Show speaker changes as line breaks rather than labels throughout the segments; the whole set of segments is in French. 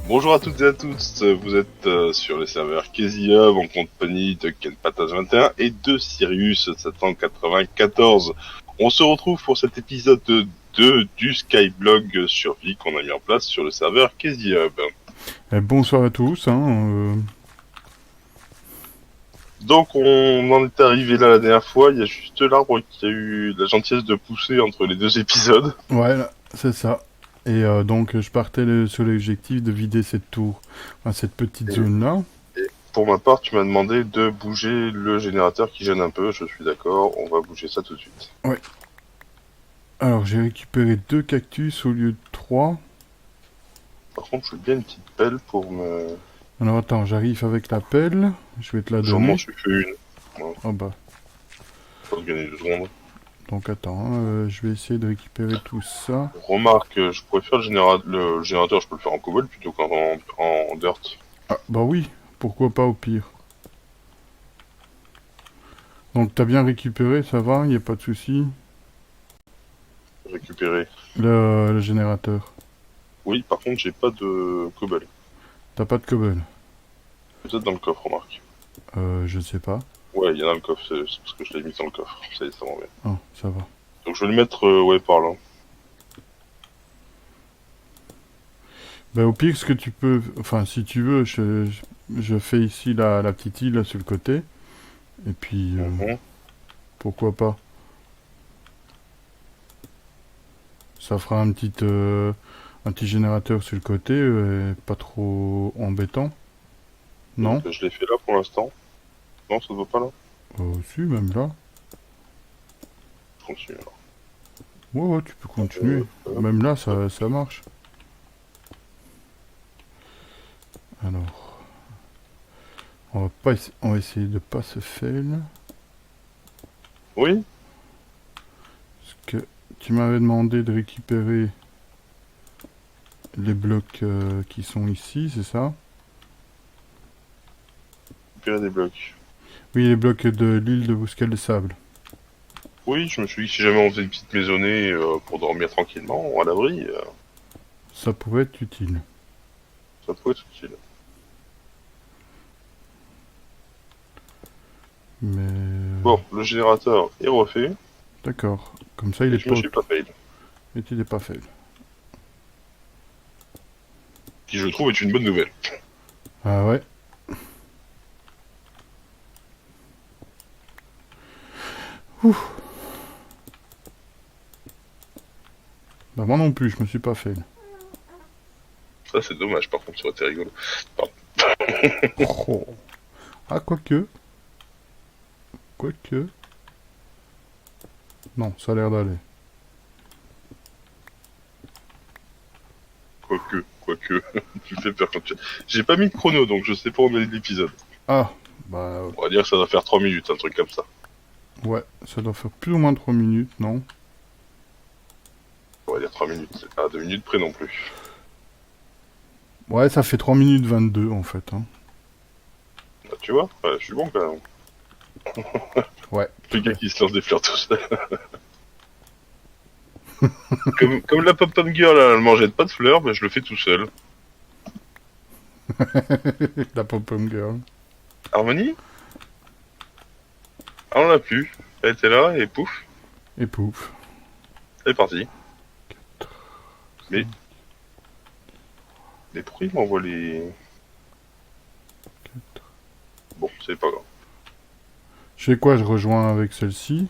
Bonjour à toutes et à tous, vous êtes sur les serveurs Casey Hub en compagnie de KenPatas21 et de Sirius794. On se retrouve pour cet épisode 2 du Skyblog survie qu'on a mis en place sur le serveur Casey Hub.
Bonsoir à tous.
Donc on en est arrivé là la dernière fois, il y a juste l'arbre qui a eu la gentillesse de pousser entre les deux épisodes.
Ouais, là, c'est ça. Et donc, je partais sur l'objectif de vider cette tour, enfin, cette petite
Et,
zone-là.
et pour ma part, tu m'as demandé de bouger le générateur qui gêne un peu, je suis d'accord, on va bouger ça tout de suite.
Ouais. Alors, j'ai récupéré 2 cactus au lieu de 3.
Par contre, je veux bien une petite pelle pour me...
Alors, attends, j'arrive avec la pelle. Je vais te la
J'en m'en
donner.
suis fait une. Voilà,
Oh bah.
pas de gagner 2 secondes.
Donc, attends, je vais essayer de récupérer tout ça.
Remarque, je pourrais faire le générateur, je peux le faire en cobalt plutôt qu'en dirt.
Ah, bah oui. Pourquoi pas au pire. Donc, t'as bien récupéré, ça va, y a pas de souci.
Récupérer.
Le générateur.
Oui, par contre, j'ai pas de cobalt.
T'as pas de cobble.
Peut-être dans le coffre, remarque.
Je sais pas.
Ouais, il y en a dans le coffre, c'est parce que je l'ai mis dans le coffre. Ça y est, ça m'en vient.
Ah, ça va.
Donc je vais le mettre, ouais, par là.
Bah, au pire, ce que tu peux... Enfin, si tu veux, je fais ici la petite île là, sur le côté. Et puis,
Mhm.
pourquoi pas. Ça fera un petit générateur sur le côté, pas trop embêtant. Non?
Donc je l'ai fait là pour l'instant. Non, ça ne va pas là.
Si, même là.
Je continue alors.
Ouais, ouais, tu peux continuer.
Hop,
Même là,
hop.
ça marche. Alors, on va essayer de pas se fail.
Oui,
Parce que tu m'avais demandé de récupérer les blocs qui sont ici, c'est ça?
récupérer des blocs.
Oui, les blocs de l'île de Bouscal de Sable.
Oui, je me suis dit que si jamais on faisait une petite maisonnée pour dormir tranquillement, à l'abri,
Ça pourrait être utile.
ça pourrait être utile.
Mais...
Bon, le générateur est refait,
D'accord. Comme ça, il
et
est
je me
pas...
suis pas fail.
Et il est pas fail.
Qui je trouve est une bonne nouvelle.
Ah ouais. Ouf. Bah moi non plus, je me suis pas fail.
Ça c'est dommage, par contre ça aurait été rigolo. Pardon.
Oh. Ah, quoique. Quoique. Non, ça a l'air d'aller.
Quoique, tu me fais peur quand tu... J'ai pas mis de chrono, donc je sais pas où on est l'épisode.
Ah, bah
On va dire que ça doit faire 3 minutes, un truc comme ça.
ouais, ça doit faire plus ou moins 3 minutes, non?
On va dire 3 minutes, c'est pas 2 minutes près non plus.
Ouais, ça fait 3 minutes 22 en fait. Hein.
Ah, tu vois, ouais, je suis bon quand même.
Ouais,
Le
tout
gars
est.
qui se lance des fleurs tout seul. Comme la pom-pom girl, elle mangeait pas de fleurs, mais je le fais tout seul.
La pom-pom girl.
Harmonie. Ah, on l'a plus. Elle était là, et pouf,
Et pouf.
elle est partie. Mais, mais pourquoi il m'envoie les... Bon, c'est pas grave.
Je fais quoi? Je rejoins avec celle-ci?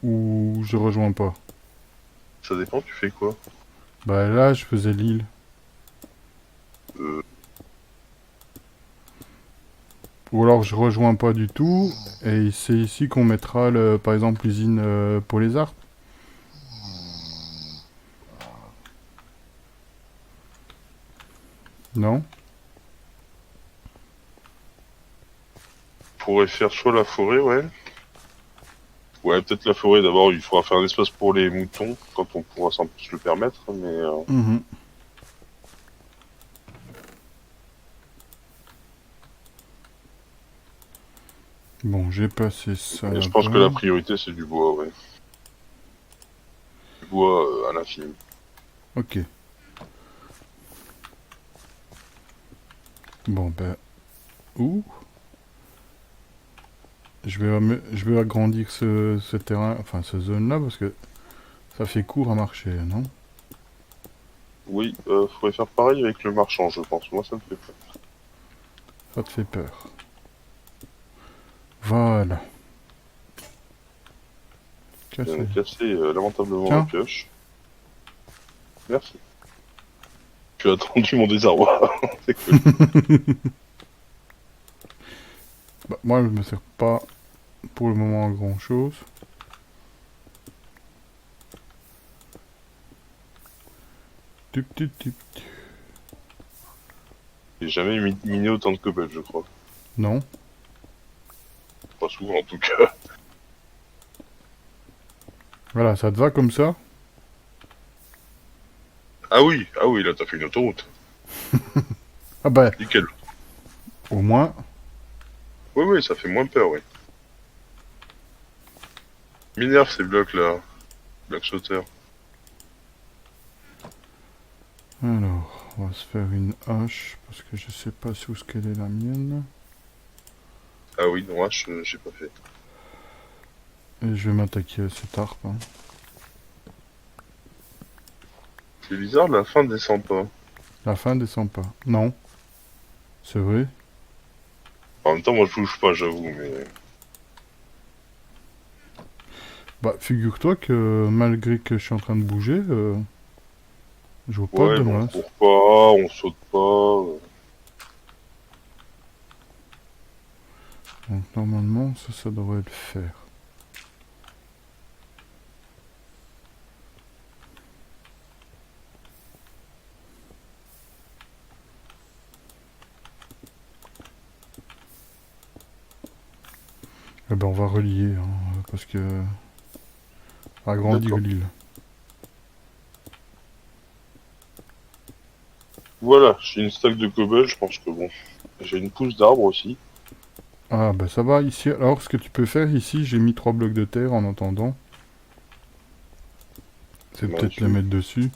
Ou je rejoins pas?
Ça dépend, tu fais quoi?
Bah là, je faisais l'île.
Euh,
Ou alors je rejoins pas du tout. Et c'est ici qu'on mettra, par exemple, l'usine pour les arbres. Non?
pourrait faire soit la forêt, ouais. Ouais, peut-être la forêt d'abord, il faudra faire un espace pour les moutons, quand on pourra s'en plus le permettre, mais...
Mhm. Bon, j'ai passé ça
mais je pense que la
là-bas.
priorité c'est du bois, ouais. Du bois à l'infini.
Ok. Bon, ben... Ouh. Je vais agrandir ce terrain, enfin, cette zone-là, parce que ça fait court à marcher, non?
Oui, faudrait faire pareil avec le marchand, je pense. Moi, ça me fait peur.
Ça te fait peur. Voilà.
On a
Cassé.
cassé lamentablement la
Tiens.
pioche. Merci. Tu as attendu mon désarroi. C'est cool.
Bah, moi, je me sers pas pour le moment à grand-chose. Tup, tup, tup.
J'ai jamais miné autant de cobalt, je crois.
Non.
Pas souvent, en tout cas.
Voilà, ça te va comme ça?
Ah oui, là, t'as fait une autoroute.
Ah bah,
Nickel.
au moins.
Oui, oui, ça fait moins peur, oui. Minerve ces blocs-là. Blocs sauteurs.
Alors, on va se faire une hache, parce que je sais pas sous ce qu'elle est la mienne.
Ah oui, non, j'ai pas fait.
Et je vais m'attaquer à cette harpe. Hein.
C'est bizarre, la fin descend pas.
La fin descend pas. Non. C'est vrai.
En même temps, moi, je bouge pas, j'avoue, mais...
Bah, figure-toi que malgré que je suis en train de bouger, je vois pas
Ouais,
de
mais on
masse.
court pas, on saute pas.
Donc normalement, ça devrait le faire. Eh ben, on va relier, hein, parce que... Agrandir
D'accord.
l'île.
Voilà, j'ai une stack de cobble, je pense que bon. J'ai une pousse d'arbre aussi.
Ah, bah ça va, ici. Alors, ce que tu peux faire, ici, j'ai mis 3 blocs de terre en attendant. C'est
Bah,
peut-être les
dessus.
mettre dessus.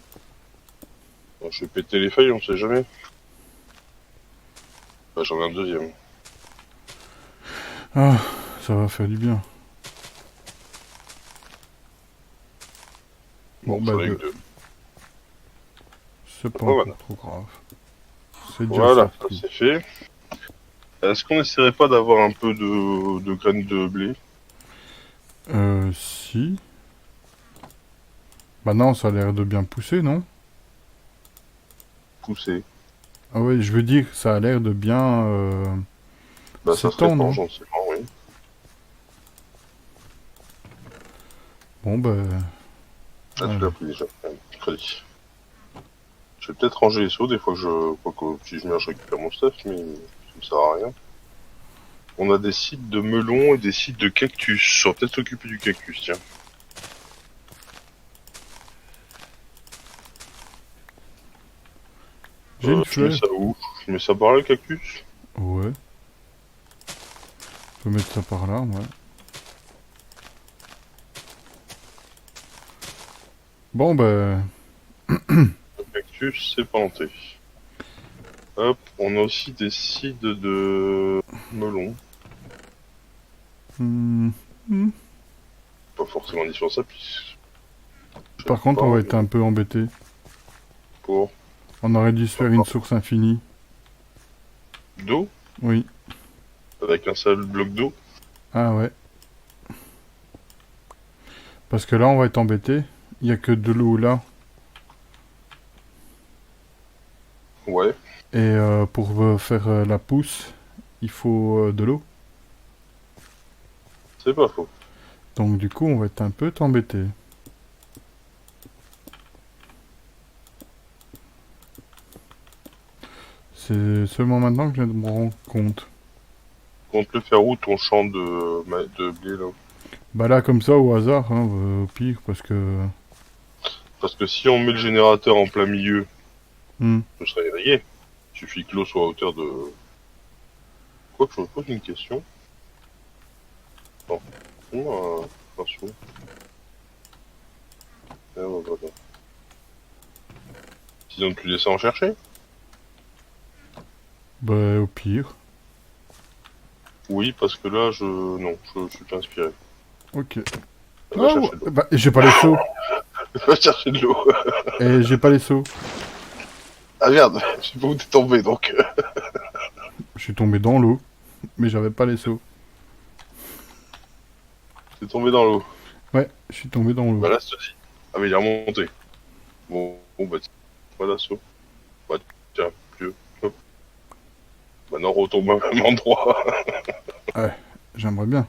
Bon, je vais péter les feuilles, on sait jamais. Bah, j'en ai un deuxième.
Ah, ça va faire du bien. Bon,
Bon,
bah,
j'en ai eu deux.
c'est pas encore
Voilà.
trop grave. C'est déjà ça
Voilà,
de
ça
prix.
c'est fait. Est-ce qu'on essaierait pas d'avoir un peu de graines de blé
Si. Bah non, ça a l'air de bien pousser, non?
poussées?
Ah ouais, je veux dire, ça a l'air de bien
Bah, ça se
s'étendre,
répand
non?
gentiment, oui.
Bon, bah,
Ah, tu l'as
allez.
pris déjà. Crédit. Je vais peut-être ranger les seaux des fois que je. Quoique, si je viens, je récupère mon stuff, mais ça ne sert à rien. On a des sites de melons et des sites de cactus. On va peut-être s'occuper du cactus, tiens.
J'ai une
Je mets
fleur.
ça où? Je mets ça par là, le cactus?
Ouais. Je peux mettre ça par là, ouais. Bon, bah,
Le cactus, c'est planté. Hop, on a aussi des sites de melons.
hmm, hmm.
Pas forcément indispensable, puis je sais
Par contre, on
pas,
va
mais
être un peu embêté.
pour
On aurait dû se faire une source infinie.
d'eau,
Oui.
avec un seul bloc d'eau.
Ah ouais. Parce que là, on va être embêté. Il n'y a que de l'eau là.
Ouais,
Et pour faire la pousse, il faut de l'eau.
c'est pas faux.
Donc du coup, on va être un peu embêté. C'est seulement maintenant que je viens de me rendre compte.
Compte le faire où ton champ de blé là?
Bah là, comme ça, au hasard, hein, au pire, parce que...
Parce que si on met le générateur en plein milieu,
Hmm.
je serai éveillé. Il suffit que l'eau soit à hauteur de... Quoi que je me pose une question. Non. Attention. Ah, voilà. Sinon tu descends en chercher?
Bah, au pire.
Oui, parce que là, non, je suis pas inspiré.
Ok.
Va
Ah, ouais,
chercher de l'eau.
bah, j'ai pas les seaux.
Va chercher de l'eau.
Et j'ai pas les seaux.
Ah merde, je sais pas où t'es tombé, donc...
Je suis tombé dans l'eau, mais j'avais pas les seaux.
T'es tombé dans l'eau.
Ouais, je suis tombé dans l'eau.
Bah là, je te dis. Ah mais il est remonté. Bon bah, tiens. Voilà, saut. Bah, tiens, vieux. Hop. Maintenant, retombe au même endroit.
Ouais, j'aimerais bien.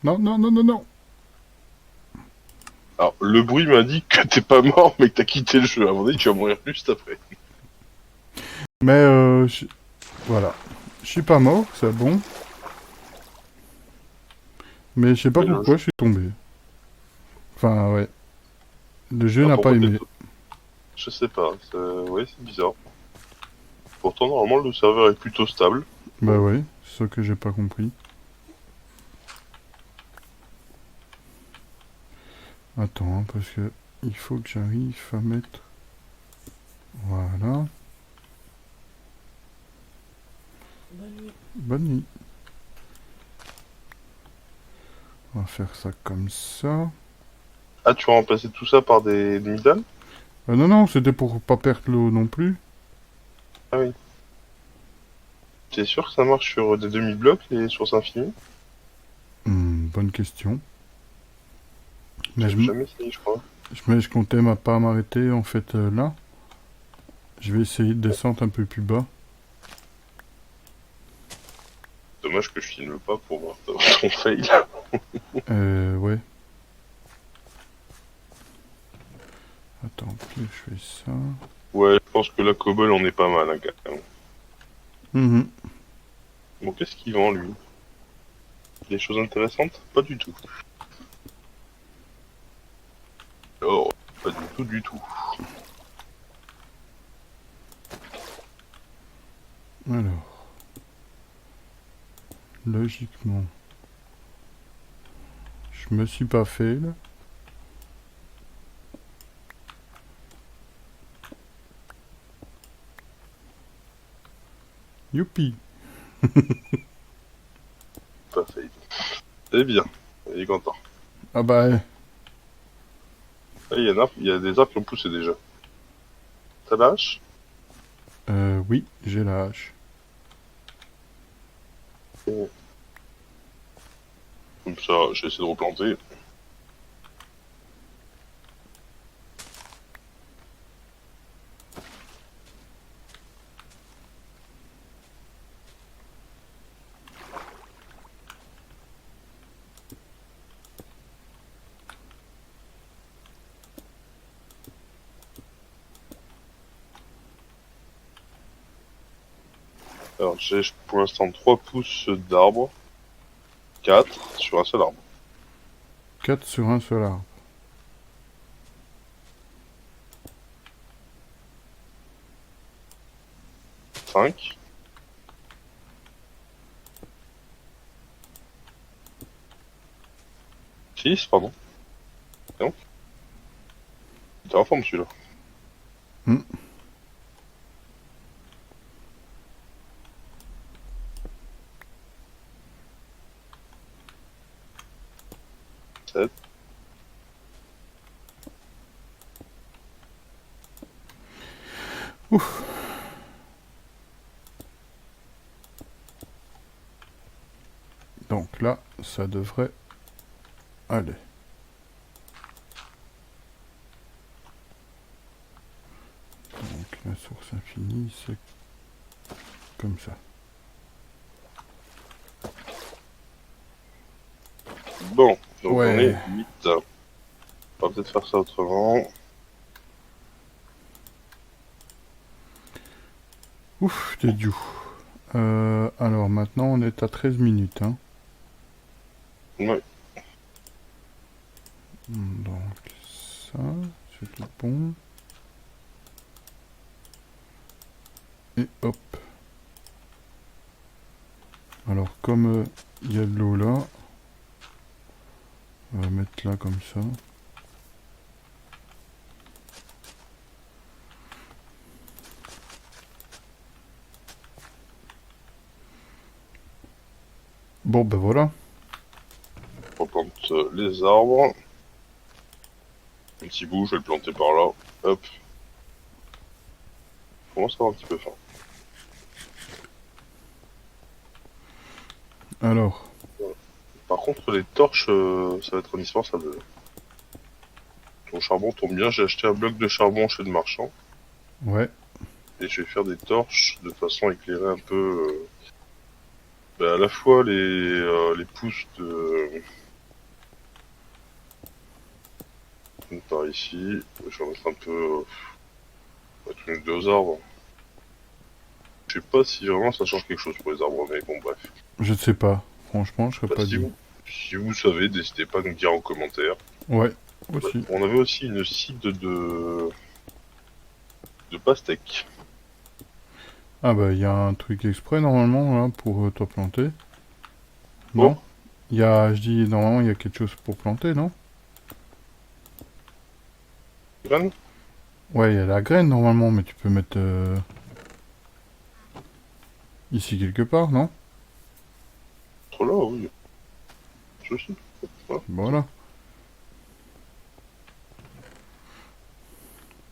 Non, non, non, non, non.
Alors, le bruit m'indique que t'es pas mort, mais que t'as quitté le jeu. À mon avis, tu vas mourir juste après.
Mais voilà. Je suis pas mort, c'est bon. Mais je sais pas
Mais le
pourquoi
jeu...
je suis tombé. Enfin, ouais. Le jeu
Ah,
n'a pas
pourquoi t'es...
aimé.
Je sais pas. Ouais, c'est bizarre. Pourtant, normalement, le serveur est plutôt stable.
Bah
Bon.
ouais, c'est ça que j'ai pas compris. Attends, hein, parce que il faut que j'arrive à mettre... Voilà. Bonne nuit. On va faire ça comme ça.
Ah, tu vas remplacer tout ça par des demi-dalles?
Non, non, c'était pour pas perdre l'eau non plus.
Ah oui. T'es sûr que ça marche sur des demi-blocs, les sources infinies?
Bonne question. Mais
J'avais jamais essayé, je crois.
je comptais pas m'arrêter en fait là. Je vais essayer de descendre un peu plus bas.
Dommage que je filme pas pour voir ton fail.
Ouais. Attends, puis je fais ça.
Ouais, je pense que la cobble on est pas mal, hein, quand même.
Mhm.
Bon, qu'est-ce qu'il vend, lui? Des choses intéressantes? Pas du tout. Oh, pas du tout, du tout.
Alors, logiquement, je me suis pas fait là. Youpi.
Pas fail. C'est bien. Il est content.
Ah bah,
Ah, il y a des arbres qui ont poussé déjà. Ça lâche?
oui, j'ai la hache.
Comme ça, j'ai essayé de replanter. Alors, j'ai pour l'instant 3 pousses d'arbres. 4 sur un seul arbre.
4 sur un seul arbre.
5. 6, pardon. Non. T'es en forme celui-là.
Hmm.
7.
Ouf. Donc là, ça devrait aller. Donc la source infinie, c'est comme ça.
Bon, donc on est
Ouais.
8. On va peut-être faire ça autrement.
Ouf, t'es dû. Alors maintenant, on est à 13 minutes. Hein.
Ouais.
Donc ça, c'est tout bon. Et hop. Alors comme il y a de l'eau là, on va mettre là comme ça. Bon, ben voilà.
On replante les arbres. Un petit bout, je vais le planter par là. Hop. Je commence à avoir un petit peu faim.
Alors,
Par contre, les torches, ça va être indispensable. Ton charbon tombe bien, j'ai acheté un bloc de charbon chez le marchand.
ouais.
Et je vais faire des torches de façon à éclairer un peu à la fois les pousses par ici. Je vais mettre un peu mettre une ou deux arbres. Je sais pas si vraiment ça change quelque chose pour les arbres, mais bon bref.
Je ne sais pas. Franchement, je serais
Bah,
pas dit.
si vous savez, n'hésitez pas à nous dire en commentaire.
Ouais,
Ouais.
aussi.
On avait aussi une cible de pastèques.
Ah bah, il y a un truc exprès, normalement, là, pour toi planter.
Oh,
Non? Il y a, je dis, normalement, il y a quelque chose pour planter, non?
graines.
Ouais, il y a la graine, normalement, mais tu peux mettre ici quelque part, non?
Entre là, oui. Ceci. Voilà.
Voilà.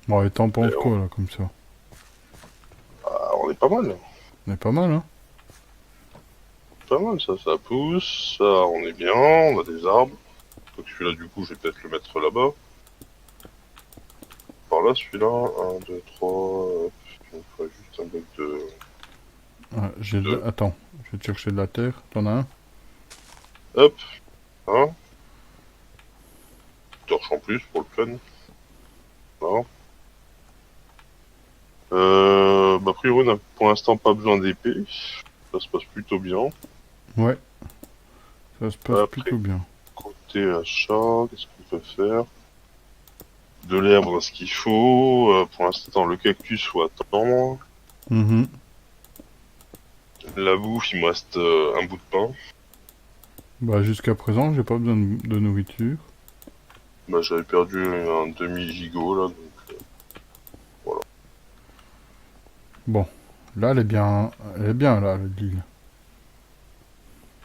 Bon, et t'en
Et
penses quoi, là, comme ça?
on est pas mal.
On est pas mal, hein?
Pas mal, ça pousse. Ça, on est bien. On a des arbres. Donc celui-là, du coup, je vais peut-être le mettre là-bas. Par là, celui-là. Un, 2, 3. Il me faut juste un bloc de
Ah,
deux.
Attends, je vais te chercher de la terre. T'en as un?
Hop. Un. Torche en plus pour le fun. Voilà. A priori, on n'a pour l'instant pas besoin d'épée. Ça se passe plutôt bien.
Ouais, ça se passe
Après,
plutôt bien.
côté achat, qu'est-ce qu'on peut faire? De l'herbe, on a ce qu'il faut. Pour l'instant, le cactus, faut attendre.
Mhm.
La bouffe, il me reste un bout de pain.
Bah, jusqu'à présent, j'ai pas besoin de nourriture.
Bah, j'avais perdu un demi-gigot, là, donc voilà.
Bon, là, elle est bien, là, l'île.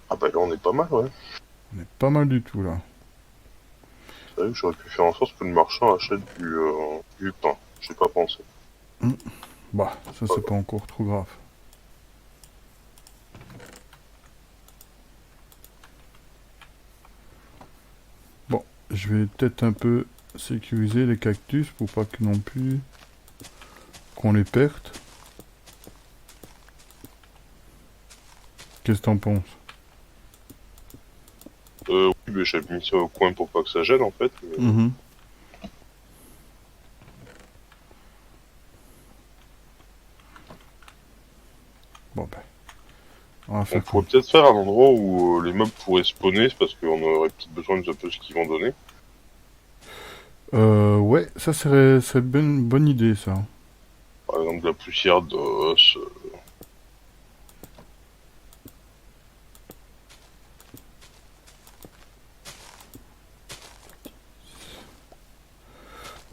Ah bah là, on est pas mal, ouais.
On est pas mal du tout, là.
C'est vrai que j'aurais pu faire en sorte que le marchand achète du pain. J'ai pas pensé.
Bah, ça, c'est pas encore trop grave. Bon, je vais peut-être un peu sécuriser les cactus pour pas que non plus qu'on les perde. Qu'est-ce que t'en penses?
Oui, mais j'avais mis ça au coin pour pas que ça gêne, en fait. Mais...
Mhm. Bon, ben, on va
On
faire
pourrait
comme...
peut-être faire un endroit où les mobs pourraient spawner, parce qu'on aurait peut-être besoin de peu ce qu'ils vont donner.
Ouais, ça serait une bonne idée, ça.
Par exemple, de la poussière d'os.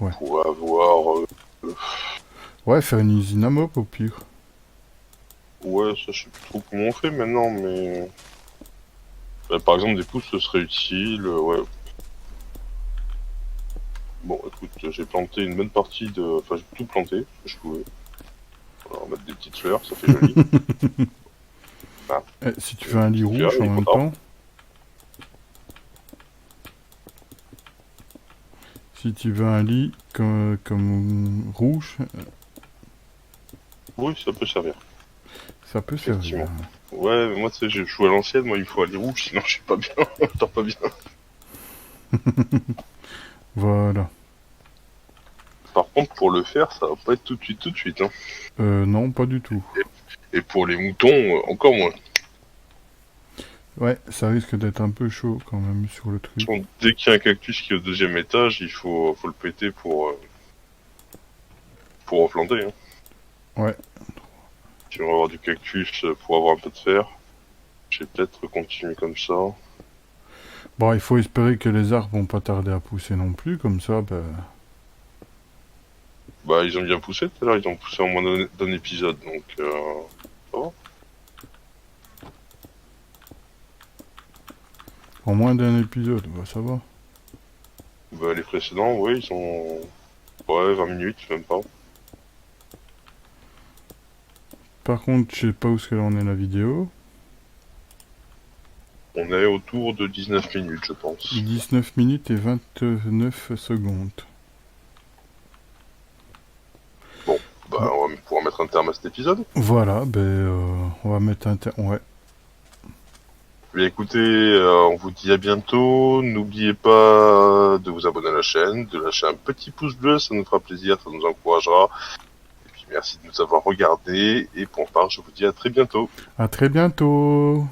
Ouais.
On pourrait avoir...
Ouais, faire une usine à mob, au pire.
ouais, ça, je sais plus trop comment on fait maintenant, mais... par exemple, des pousses, ce serait utile, ouais. Bon, écoute, j'ai planté une bonne partie de... Enfin, j'ai tout planté, ce que je pouvais. On va mettre des petites fleurs, ça fait joli. Ah,
Si tu
une
fais un lit
petite fleur,
rouge
il
en
est
même
content.
temps... Si tu veux un lit comme rouge,
Oui, ça peut servir,
ça peut servir.
effectivement. Ouais, mais moi, tu sais, je joue à l'ancienne, moi, il me faut aller rouge, sinon je suis pas bien, je dors pas bien.
Voilà.
Par contre, pour le faire, ça va pas être tout de suite, hein.
Non, pas du tout.
Et pour les moutons, encore moins.
Ouais, ça risque d'être un peu chaud quand même sur le truc.
Bon, dès qu'il y a un cactus qui est au deuxième étage, faut le péter pour replanter, hein.
Ouais.
Si on va avoir du cactus pour avoir un peu de fer, je vais peut-être continuer comme ça.
Bon, il faut espérer que les arbres vont pas tarder à pousser non plus, comme ça, ben...
Bah, ils ont bien poussé tout à l'heure, ils ont poussé en moins d'un épisode, donc ça va.
En moins d'un épisode, bah, ça va.
Bah, les précédents, oui, ils sont... Ouais, 20 minutes, même pas.
Par contre, je sais pas où est-ce qu'elle en est la vidéo.
On est autour de 19 minutes, je pense.
19 minutes et 29 secondes.
Bon, bah,
Bon,
on va pouvoir mettre un terme à cet épisode.
voilà, on va mettre un ouais.
Mais écoutez, on vous dit à bientôt. N'oubliez pas de vous abonner à la chaîne, de lâcher un petit pouce bleu, ça nous fera plaisir, ça nous encouragera. Et puis merci de nous avoir regardés. Et pour ma part, je vous dis à très bientôt.
À très bientôt.